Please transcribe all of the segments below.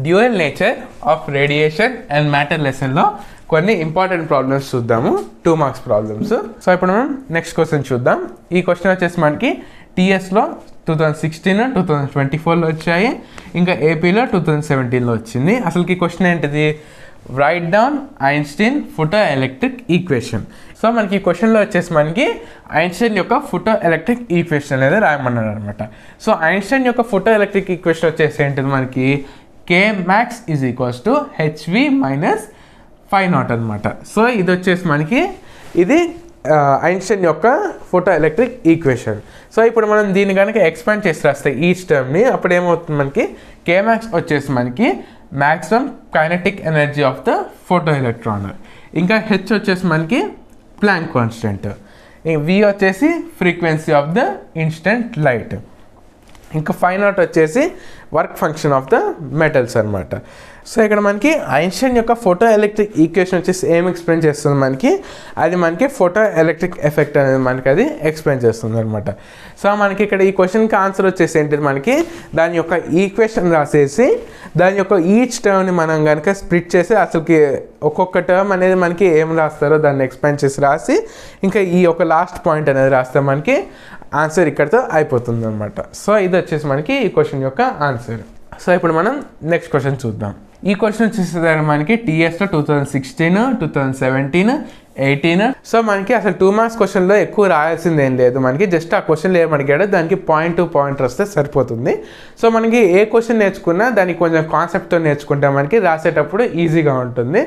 Dual nature of radiation and matter లెసన్లో కొన్ని important problems చూద్దాము, 2 మార్క్స్ ప్రాబ్లమ్స్. సో ఇప్పుడు మనం నెక్స్ట్ క్వశ్చన్ చూద్దాం. ఈ క్వశ్చన్ వచ్చేసి మనకి టీఎస్లో 2016, 2024లో వచ్చాయి, ఇంకా ఏపీలో 2017లో వచ్చింది. అసలుకి క్వశ్చన్ ఏంటిది? Right down Einstein photo electric equation. So మనకి ఈ క్వశ్చన్లో వచ్చేసి మనకి ఐన్స్టైన్ యొక్క ఫోటో ఎలక్ట్రిక్ ఈక్వేషన్ అనేది రాయమన్నారు అనమాట. సో ఐన్స్టైన్ యొక్క ఫోటో ఎలక్ట్రిక్ ఈక్వేషన్ వచ్చేసి ఏంటిది మనకి K max is equals to HV minus phi naught అనమాట. సో ఇది వచ్చేసి మనకి ఇది ఐన్స్టైన్ యొక్క ఫోటో ఎలక్ట్రిక్ ఈక్వేషన్. సో ఇప్పుడు మనం దీన్ని కనుక ఎక్స్పాండ్ చేసి రాస్తే ఈచ్ టర్మ్ని, అప్పుడు ఏమవుతుంది మనకి K max వచ్చేసి మనకి maximum kinetic energy of the photo electron, ఇంకా హెచ్ వచ్చేసి మనకి ప్లాంక్ కాన్స్టెంట్, వి వచ్చేసి frequency of the instant light, ఇంకా ఫై నాట్ వచ్చేసి work function of the metals అనమాట. సో ఇక్కడ మనకి ఐన్స్టైన్ యొక్క ఫోటో ఎలక్ట్రిక్ ఈక్వేషన్ వచ్చేసి ఏం ఎక్స్ప్లెయిన్ చేస్తుంది మనకి, అది మనకి ఫోటో ఎలక్ట్రిక్ ఎఫెక్ట్ అనేది మనకి అది ఎక్స్ప్లెయిన్ చేస్తుంది అనమాట. సో మనకి ఇక్కడ ఈ క్వశ్చన్కి ఆన్సర్ వచ్చేసి ఏంటిది మనకి దాని యొక్క ఈక్వేషన్ రాసేసి దాని యొక్క ఈచ్ టర్మ్ని మనం కనుక స్ప్లిట్ చేసి అసలుకి ఒక్కొక్క టర్మ్ అనేది మనకి ఏం రాస్తారో దాన్ని ఎక్స్ప్లెయిన్ చేసి రాసి ఇంకా ఈ ఒక లాస్ట్ పాయింట్ అనేది రాస్తే మనకి ఆన్సర్ ఇక్కడితో అయిపోతుంది అనమాట. సో ఇది వచ్చేసి మనకి ఈ క్వశ్చన్ యొక్క ఆన్సర్. సో ఇప్పుడు మనం నెక్స్ట్ క్వశ్చన్ చూద్దాం. ఈ క్వశ్చన్ వచ్చేసి మనకి టీఎస్లో 2016, 2017, 18. సో మనకి అసలు 2 మార్క్స్ క్వశ్చన్లో ఎక్కువ రాయాల్సింది ఏం లేదు, మనకి జస్ట్ ఆ క్వశ్చన్లో ఏమడిగాడో దానికి పాయింట్ టు పాయింట్ వస్తే సరిపోతుంది. సో మనకి ఏ క్వశ్చన్ నేర్చుకున్నా దానికి కొంచెం కాన్సెప్ట్తో నేర్చుకుంటే మనకి రాసేటప్పుడు ఈజీగా ఉంటుంది.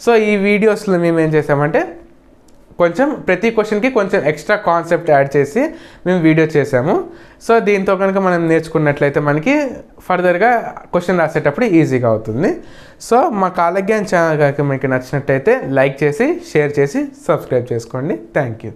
సో ఈ వీడియోస్లో మేము ఏం చేసామంటే కొంచెం ప్రతి క్వశ్చన్కి కొంచెం ఎక్స్ట్రా కాన్సెప్ట్ యాడ్ చేసి మేము వీడియో చేసాము. సో దీంతో కనుక మనం నేర్చుకున్నట్లయితే మనకి ఫర్దర్గా క్వశ్చన్ రాసేటప్పుడు ఈజీగా అవుతుంది. సో మా కాలజ్ఞాన్ ఛానల్ కనుక మీకు నచ్చినట్టయితే లైక్ చేసి, షేర్ చేసి, సబ్స్క్రైబ్ చేసుకోండి. Thank you.